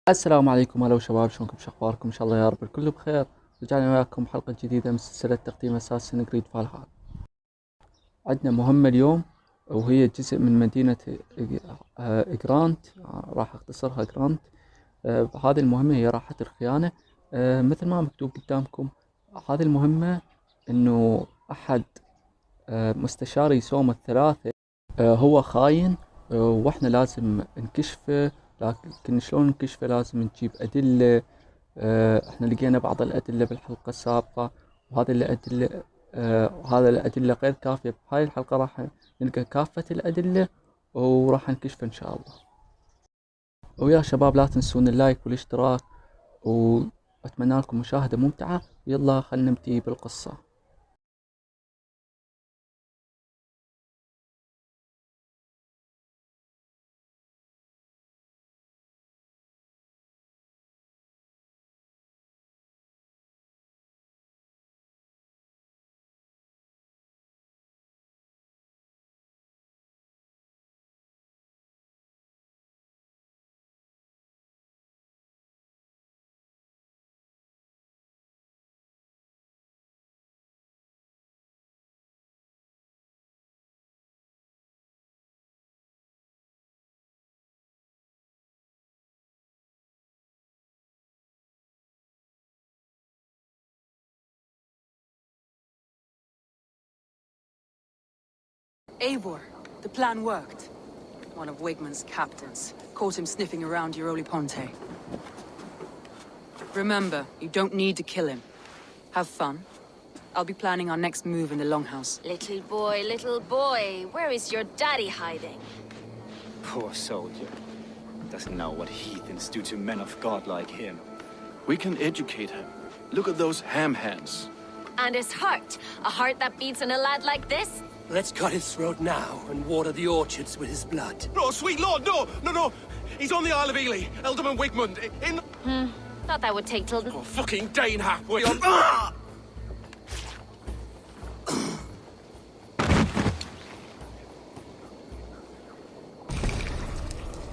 السلام عليكم، هلا وشباب، شلونكم؟ شخباركم؟ ان شاء الله يا رب الكل بخير. رجعنا وياكم حلقة جديدة من سلسلة تختيم اساسن كريد فالهالا. عندنا مهمة اليوم وهي جزء من مدينة جرانت، راح اختصرها جرانت. هذه المهمة هي راحة الخيانة. مثل ما مكتوب قدامكم، هذه المهمة انه احد مستشاري سوما الثلاثة هو خاين، واحنا لازم نكشفه. لكن شلون نكشفه؟ لازم نجيب أدلة. احنا لقينا بعض الأدلة بالحلقة السابقة، وهذه الأدلة وهذا الأدلة غير كافية. بهاي الحلقة راح نلقى كافة الأدلة وراح نكشفه إن شاء الله. ويا شباب لا تنسون اللايك والاشتراك، وأتمنى لكم مشاهدة ممتعة. يلا خلنا نبتدي بالقصة. Eivor, the plan worked. One of Wigman's captains caught him sniffing around Euroli Ponte. Remember, you don't need to kill him. Have fun. I'll be planning our next move in the Longhouse. Little boy, where is your daddy hiding? Poor soldier. Doesn't know what heathens do to men of God like him. We can educate him. Look at those ham hands. And his heart. A heart that beats in a lad like this? Let's cut his throat now and water the orchards with his blood. No, sweet lord, no! He's on the Isle of Ely, Ealdorman Wigmund, in... Thought that would take till... Oh, fucking Dane halfway on...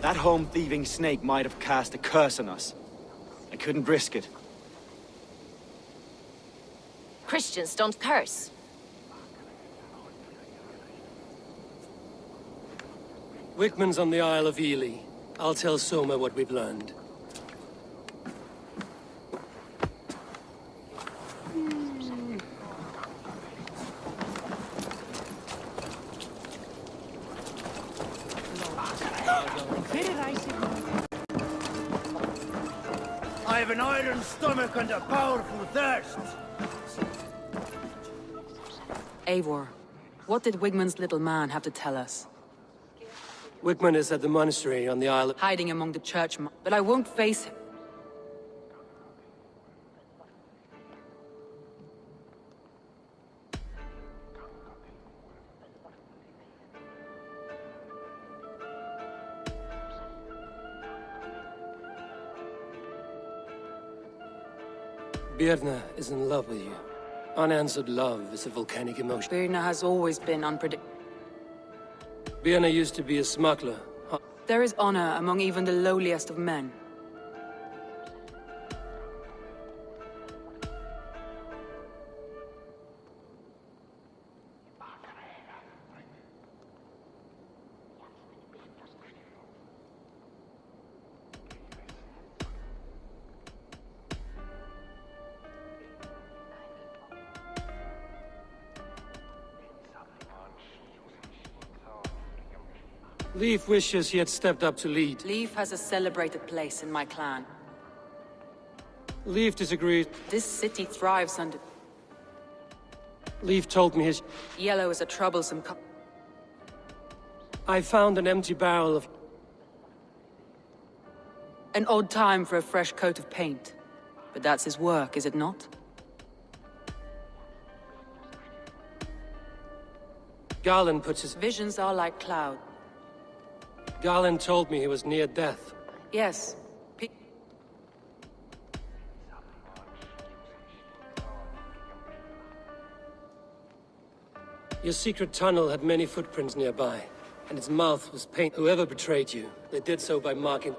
That home-thieving snake might have cast a curse on us. I couldn't risk it. Christians don't curse. Wigman's on the Isle of Ely. I'll tell Soma what we've learned. I have an iron stomach and a powerful thirst. Eivor, what did Wigman's little man have to tell us? Wigman is at the monastery on the Isle of... Hiding among the church but I won't face him. Birna is in love with you. Unanswered love is a volcanic emotion. Birna has always been unpredictable. Birna used to be a smuggler. There is honor among even the lowliest of men. Leif wishes he had stepped up to lead. Leif has a celebrated place in my clan. Leif disagrees. This city thrives under... Leif told me his... Yellow is a troublesome I found an empty barrel of... An odd time for a fresh coat of paint. But that's his work, is it not? Garland puts his... Visions are like clouds. Garland told me he was near death. Yes. Your secret tunnel had many footprints nearby, and its mouth was painted. Whoever betrayed you, they did so by marking...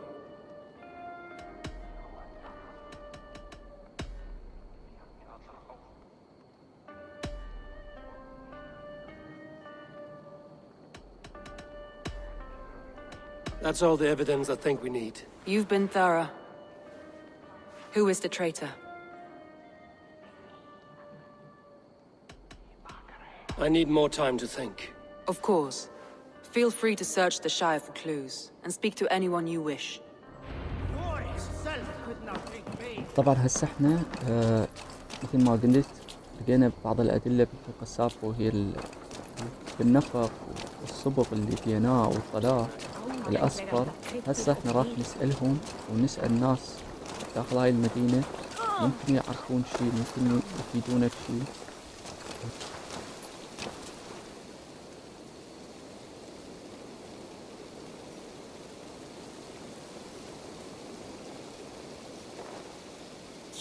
That's all the evidence I think we need. You've been thorough. Who is the traitor? I need more time to think. Of course. Feel free to search the Shire for clues, and speak to anyone you wish. War itself could not bring pain. طبعا هسه احنا مثل ما قلت لقينا بعض الأدلة بالحلقة السابقة وهي بالنفق والصبغ اللي لقيناه والطلاء الأصفر. هسه احنا راح نسألهم ونسأل ناس داخل هاي المدينة ممكن يعرفون شيء، ممكن يفيدونا بشيء.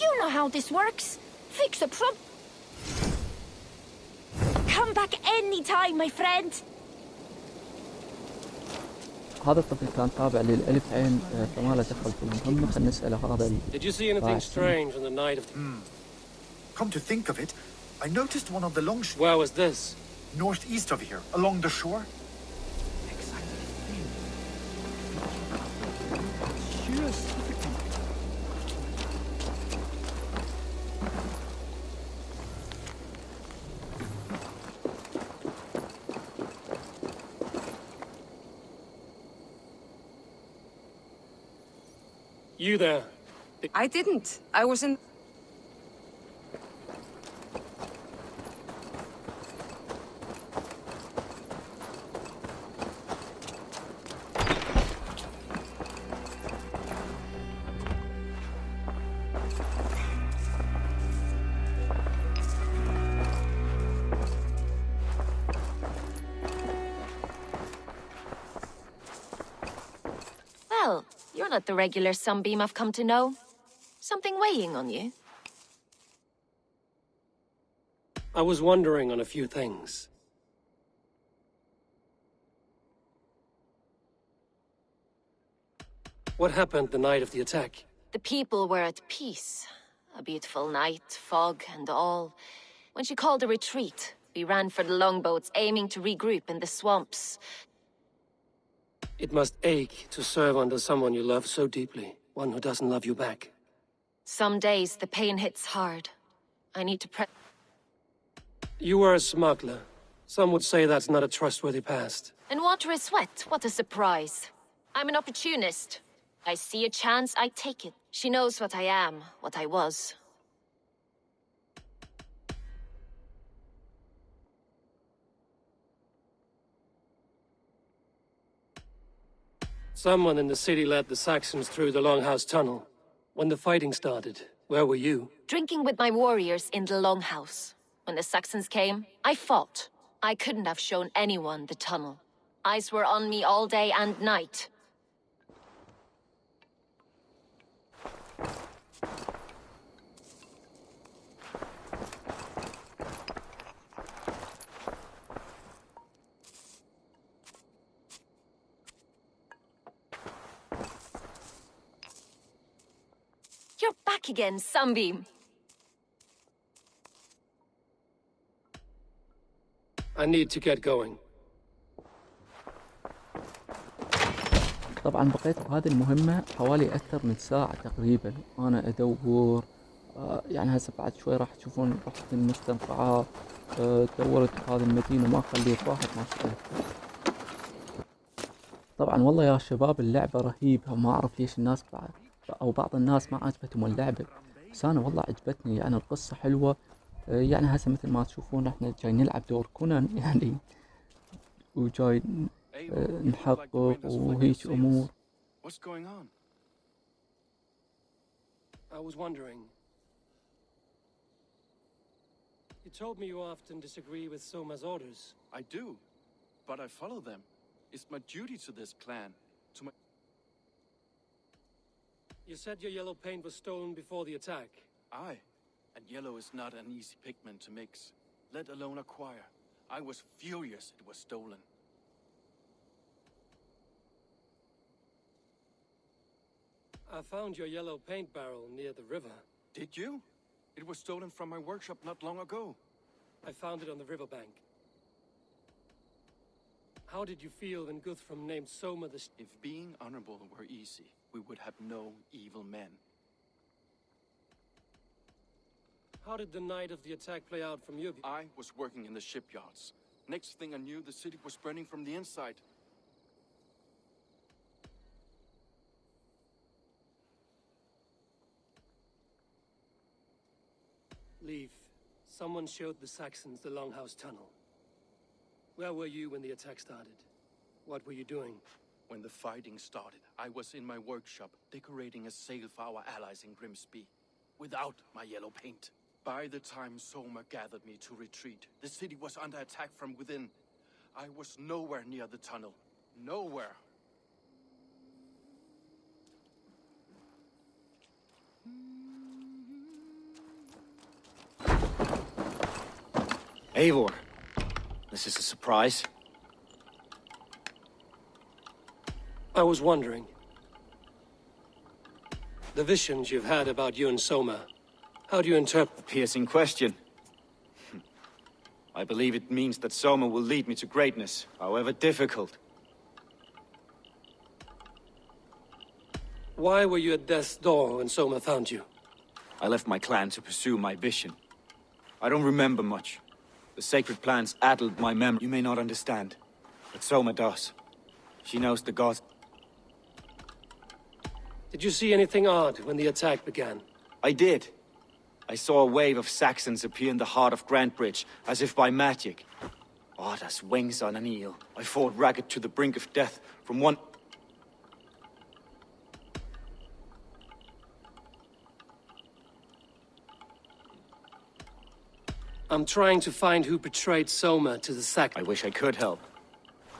You know how this works. Fix a problem. Come back anytime, my friend. هذا الطفل كان تابع للألف عين فما له دخل في المهمة. خلينا نسأله هذا. Did you see anything strange on the night of the... Come to think of it, I noticed one of the long Where was this? northeast of here, along the shore. You there. I didn't. I was in... Well, you're not the regular sunbeam I've come to know. Something weighing on you? I was wondering on a few things. What happened the night of the attack? The people were at peace. A beautiful night, fog and all. When she called a retreat, we ran for the longboats, aiming to regroup in the swamps. It must ache to serve under someone you love so deeply, one who doesn't love you back. Some days the pain hits hard. I need to You were a smuggler. Some would say that's not a trustworthy past. And water is wet, what a surprise. I'm an opportunist. I see a chance, I take it. She knows what I am, what I was. Someone in the city led the Saxons through the Longhouse Tunnel. When the fighting started, where were you? Drinking with my warriors in the Longhouse. When the Saxons came, I fought. I couldn't have shown anyone the tunnel. Eyes were on me all day and night. You're back again, Sunbeam. I need to get going. طبعا بقيت بهذه المهمة حوالي أكثر من ساعة تقريبا أنا أدور. يعني هسه بعد شوي راح تشوفون رحت المستنقعات، دورت بهذه المدينة ما خليت واحد ما سألته. طبعا والله يا شباب اللعبة رهيبة، ما أعرف ليش الناس بعض الناس ما عجبتهم اللعبة، بس أنا والله عجبتني. يعني القصة حلوة. يعني هسه مثل ما تشوفون احنا جاي نلعب دور كونان يعني، وجاي نحقق وهيك أمور. What's going on? I was wondering. You told me you often disagree with Soma's orders. I do, but I follow them. It's my duty to this clan. To my... You said your yellow paint was stolen before the attack. Aye, and yellow is not an easy pigment to mix, let alone acquire. I was furious it was stolen. I found your yellow paint barrel near the river. Did you? It was stolen from my workshop not long ago. I found it on the riverbank. How did you feel when Guthrum named Soma the... If being honorable were easy, we would have no evil men. How did the night of the attack play out from your view? I was working in the shipyards. Next thing I knew, the city was burning from the inside. Leaf, someone showed the Saxons the Longhouse Tunnel. Where were you when the attack started? What were you doing? When the fighting started, I was in my workshop, decorating a sail for our allies in Grimsby, without my yellow paint. By the time Soma gathered me to retreat, the city was under attack from within. I was nowhere near the tunnel. Nowhere. Eivor, this is a surprise. I was wondering. The visions you've had about you and Soma, how do you interpret... A piercing question. I believe it means that Soma will lead me to greatness, however difficult. Why were you at death's door when Soma found you? I left my clan to pursue my vision. I don't remember much. The sacred plants addled my memory. You may not understand, but Soma does. She knows the gods. Did you see anything odd when the attack began? I did. I saw a wave of Saxons appear in the heart of Grantbridge, as if by magic. Odd as wings on an eel. I fought ragged to the brink of death from one... I'm trying to find who betrayed Soma to the Saxons. I wish I could help.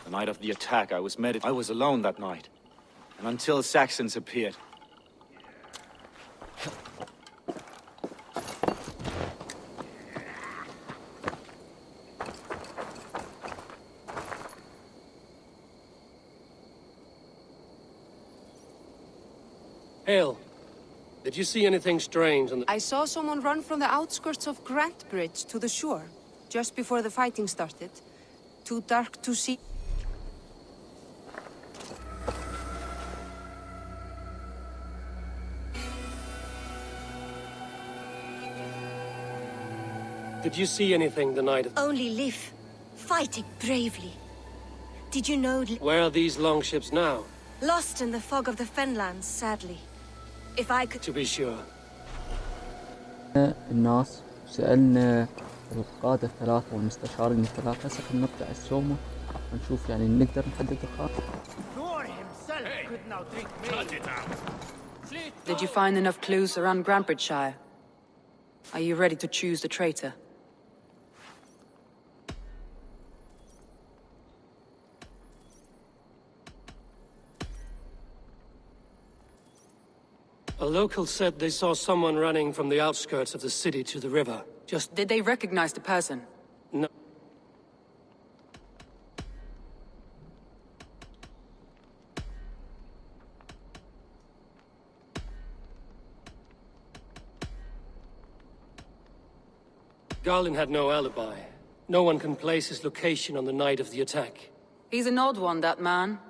The night of the attack, I was alone that night. And until Saxons appeared... Hale, did you see anything strange on the... I saw someone run from the outskirts of Grantbridge to the shore, just before the fighting started. Too dark to see. Did you see anything the night of... Only Leif, fighting bravely. Did you know... Where are these longships now? Lost in the fog of the Fenlands, sadly. If I could... To be sure. الناس سألنا القادة الثلاثة والمستشارين الثلاثة سكن مبدأ سوما ونشوف يعني نقدر نحدد الخارج. Did you find enough clues around Grantbridgeshire? Are you ready to choose the traitor? A local said they saw someone running from the outskirts of the city to the river. Just... Did they recognize the person? No. Garlin had no alibi. No one can place his location on the night of the attack. He's an odd one, that man.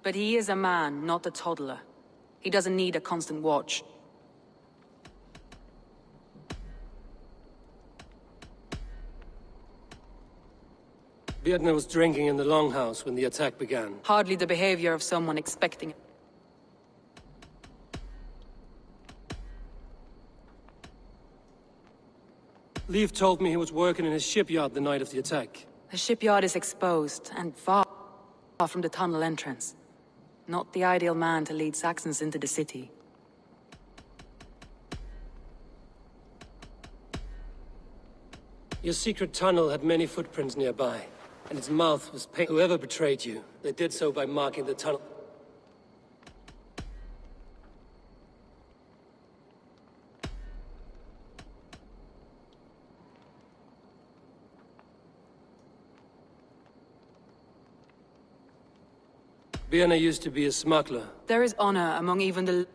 But he is a man, not a toddler. He doesn't need a constant watch. Birna was drinking in the longhouse when the attack began. Hardly the behavior of someone expecting it. Leif told me he was working in his shipyard the night of the attack. The shipyard is exposed and far from the tunnel entrance. Not the ideal man to lead Saxons into the city. Your secret tunnel had many footprints nearby, and its mouth was painted. Whoever betrayed you, they did so by marking the tunnel. Birna used to be a smuggler. There is honor among even the...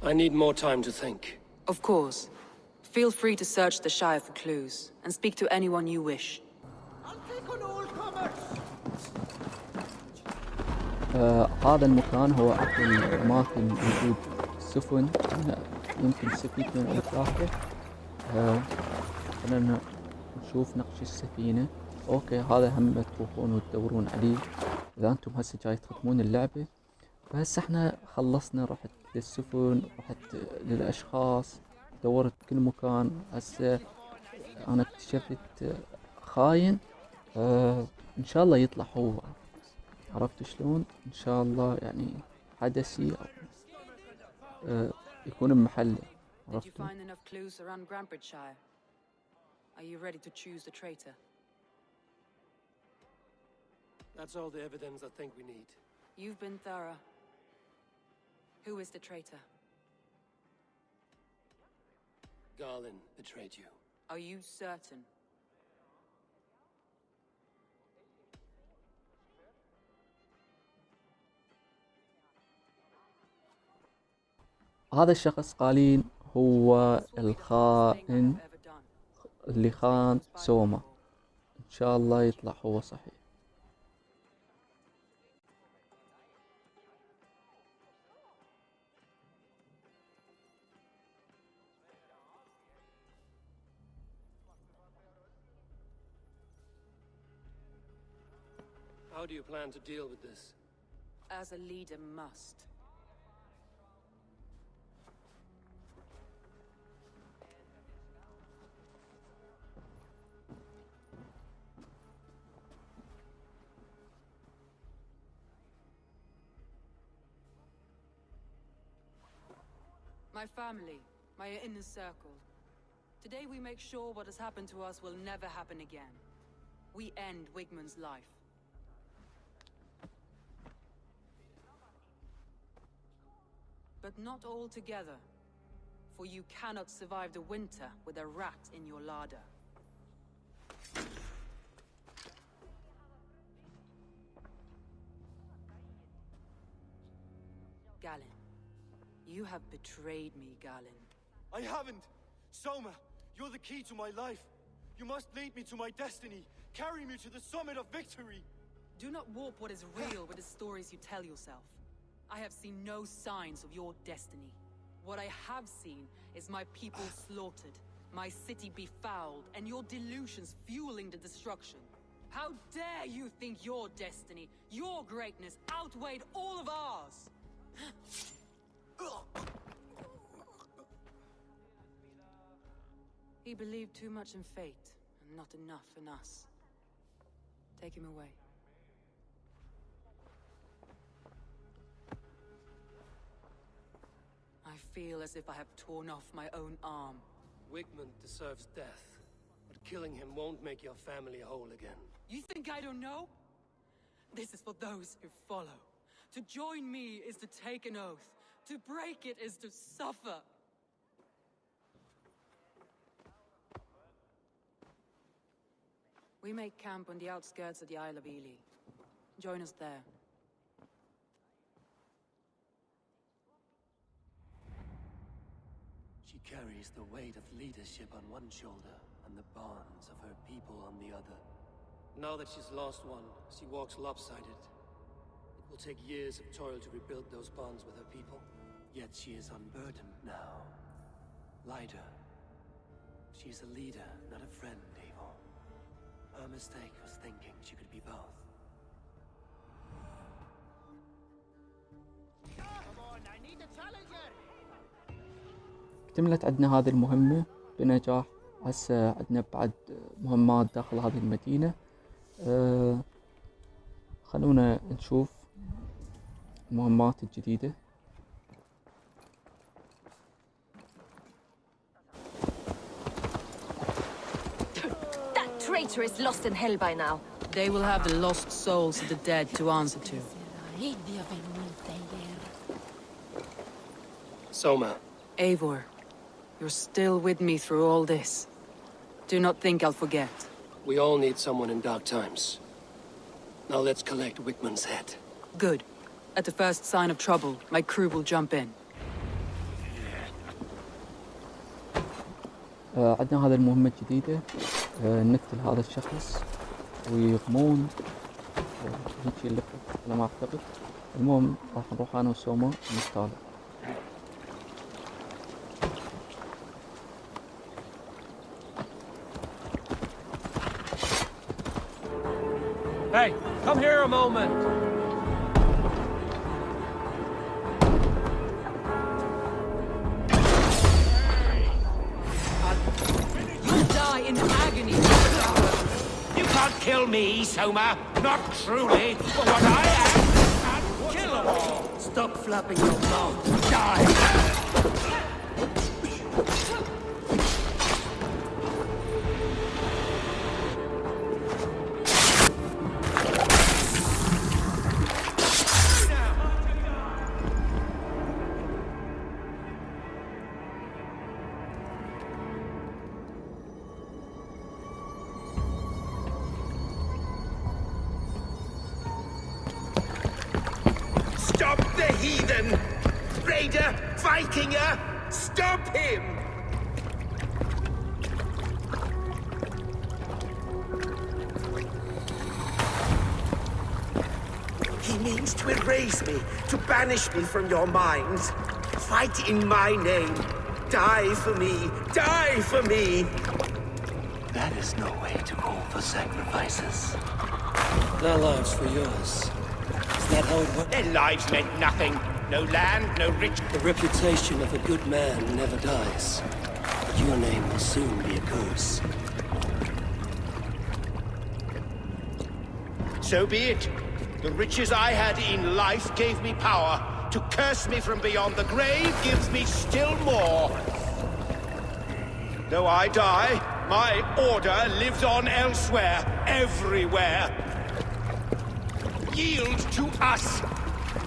I need more time to think. Of course. Feel free to search the Shire for clues, and speak to anyone you wish. هذا المكان هو أحد الأماكن وجود السفن، يمكن سفينة أو ثلاثة. خلينا نشوف نقش السفينة. أوكي، هذا هم تروحون وتدورون عليه إذا أنتم هسه جاي تختمون اللعبة. فهسه احنا خلصنا، رحت للسفن، رحت للأشخاص، دورت كل مكان. هسه أنا اكتشفت خاين، إن شاء الله يطلع هو. عرفت شلون؟ إن شاء الله يعني حدثي أو يكون بمحله. عرفتوا؟ Are you ready to choose the traitor? That's all the evidence I think we need. You've been thorough. Who is the traitor? Garland betrayed you. Are you certain? هذا الشخص قالين هو الخائن اللي خان سوما. إن شاء الله يطلع هو صحيح. How do you plan to deal with this? As a leader must. My family, my inner circle. Today we make sure what has happened to us will never happen again. We end Wigman's life. But not all together, for you cannot survive the winter with a rat in your larder. Galen, you have betrayed me, Galen. I haven't! Soma, you're the key to my life. You must lead me to my destiny. Carry me to the summit of victory. Do not warp what is real with the stories you tell yourself. I have seen no signs of your destiny. What I have seen is my people slaughtered, my city befouled, and your delusions fueling the destruction. How dare you think your destiny, your greatness, outweighed all of ours? He believed too much in fate, and not enough in us. Take him away. I feel as if I have torn off my own arm. Wigman deserves death, but killing him won't make your family whole again. You think I don't know? This is for those who follow. To join me is to take an oath. To break it is to suffer. We make camp on the outskirts of the Isle of Ely. Join us there. She carries the weight of leadership on one shoulder and the bonds of her people on the other. Now that she's lost one, she walks lopsided. It will take years of toil to rebuild those bonds with her people. Yet she is unburdened now. Lighter. She's a leader, not a friend, Evil. Her mistake was thinking she could be both. Come on, I need a challenger. اكتملت عندنا هذه المهمة بنجاح. هسه عندنا بعد مهمات داخل هذه المدينة. خلونا نشوف المهمات الجديدة. That traitor is lost in hell by now. They will have the lost souls of the dead to answer to. Soma. Eivor, you're still with me through all this. Do not think I'll forget. We all need someone in dark times. Now let's collect Wigman's head. Good. At the first sign of trouble, my crew will jump in. عندنا هذه المهمة الجديدة، نقتل هذا الشخص ويغمون هيجي اللفة على ما أعتقد. المهم راح نروح أنا وسوما نطالع. Hey, come here a moment. You'll die in agony. You can't kill me, Soma. Not truly. For what I am, unkillable. Stop flapping your mouth. Die. Stop the heathen! Raider! Vikinger! Stop him! He means to erase me, to banish me from your minds. Fight in my name. Die for me! Die for me! That is no way to call for sacrifices. Their lives for yours. Is that how it works? Their lives meant nothing. No land, no rich. The reputation of a good man never dies. But your name will soon be a curse. So be it. The riches I had in life gave me power. To curse me from beyond the grave gives me still more. Though I die, my order lives on elsewhere, everywhere. Yield to us.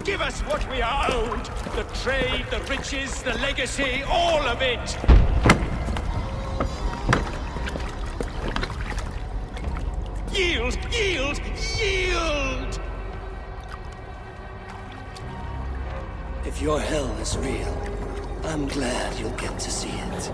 Give us what we are owed. The trade, the riches, the legacy, all of it. Yield, yield, yield! If your hell is real, I'm glad you'll get to see it.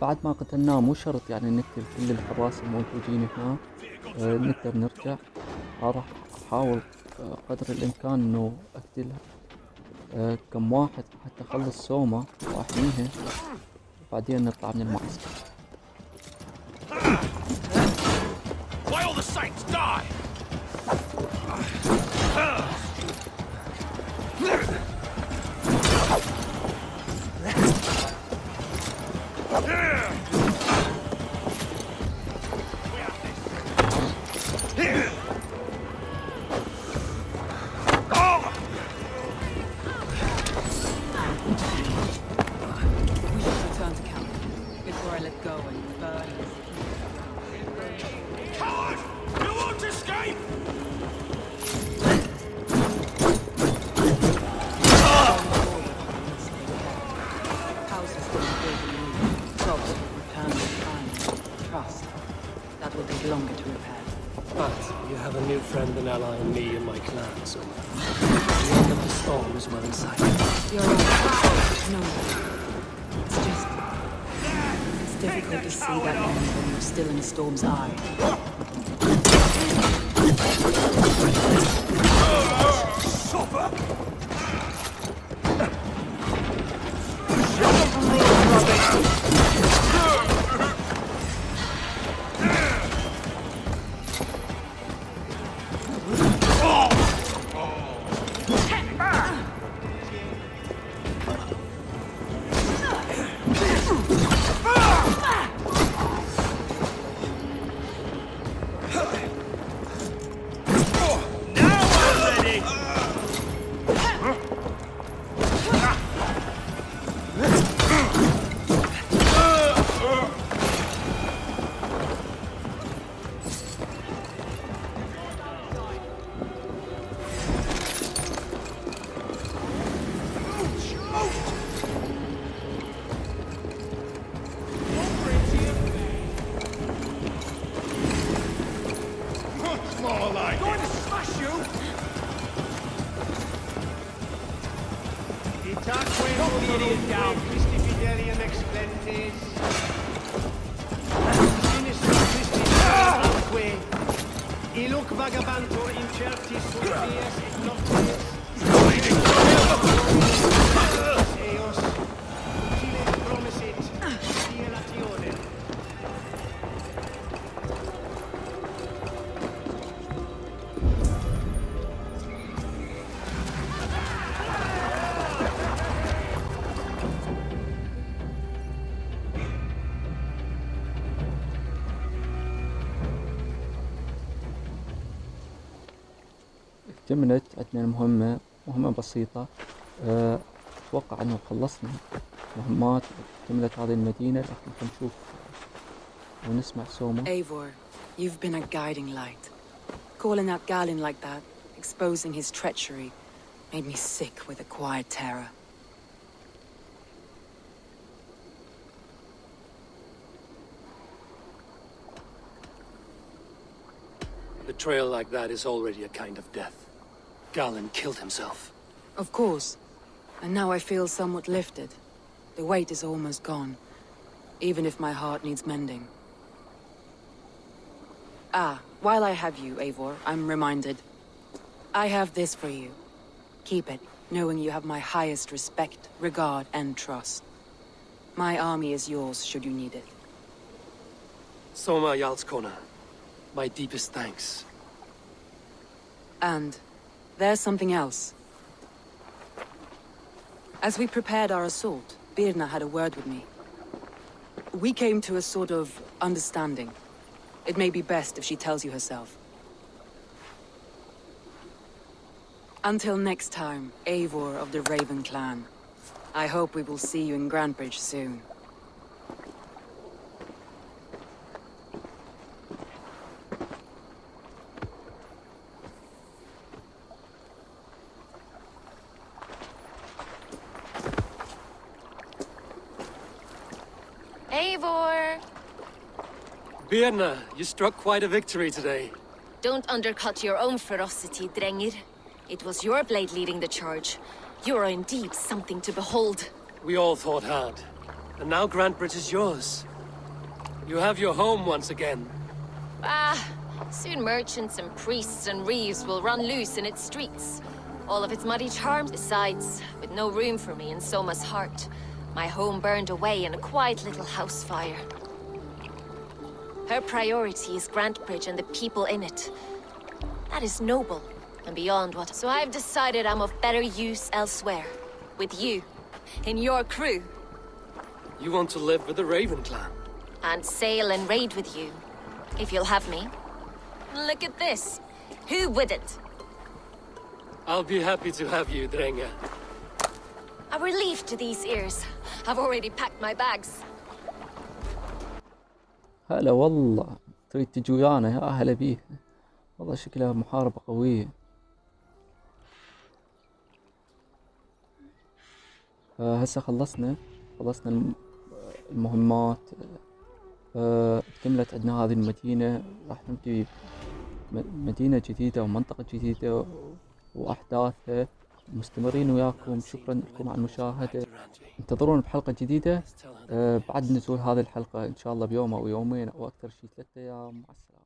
بعد ما قتلناه مو شرط يعني نقتل كل الحراس الموجودين هنا، نقدر نرجع. راح احاول قدر الامكان انه اقتل كم واحد حتى اخلص سوما واحميها، وبعدين نطلع من المعسكر. Why all the saints die? Storm's eye. كملت عندنا مهمة بسيطة. أتوقع أنه خلصنا مهمات. كملت هذه المدينة، لكن نشوف ونسمع سوما. Eivor, you've been a guiding light. Calling out Galen like that, exposing his treachery, made me sick with a quiet terror. Betrayal like that is already a kind of death. Galen killed himself. Of course. And now I feel somewhat lifted. The weight is almost gone, even if my heart needs mending. Ah, while I have you, Eivor, I'm reminded. I have this for you. Keep it, knowing you have my highest respect, regard, and trust. My army is yours, should you need it. Soma Yalskona, my deepest thanks. And there's something else. As we prepared our assault, Birna had a word with me. We came to a sort of understanding. It may be best if she tells you herself. Until next time, Eivor of the Raven clan. I hope we will see you in Grandbridge soon. Eivor! Birna, you struck quite a victory today. Don't undercut your own ferocity, Drengir. It was your blade leading the charge. You are indeed something to behold. We all fought hard. And now Grantbridge is yours. You have your home once again. Soon merchants and priests and reeves will run loose in its streets. All of its muddy charms. Besides, with no room for me in Soma's heart, my home burned away in a quiet little house fire. Her priority is Grantbridge and the people in it. That is noble and beyond what... So I've decided I'm of better use elsewhere. With you. In your crew. You want to live with the Raven clan? And sail and raid with you. If you'll have me. Look at this. Who wouldn't? I'll be happy to have you, Drenga. A relief to these ears. I've already packed my bags. هلا والله، تريد تجي ويانا؟ يا هلا بيه. والله شكلها محاربة قوية. هسه خلصنا المهمات. كملت عندنا هذه المدينة. راح نبدي مدينة جديدة ومنطقة جديدة وأحداثها. مستمرين وياكم. شكرا لكم على المشاهدة. انتظرونا بحلقة جديدة بعد نزول هذه الحلقة إن شاء الله بيوم أو يومين أو أكثر شيء 3 أيام. مع السلامة.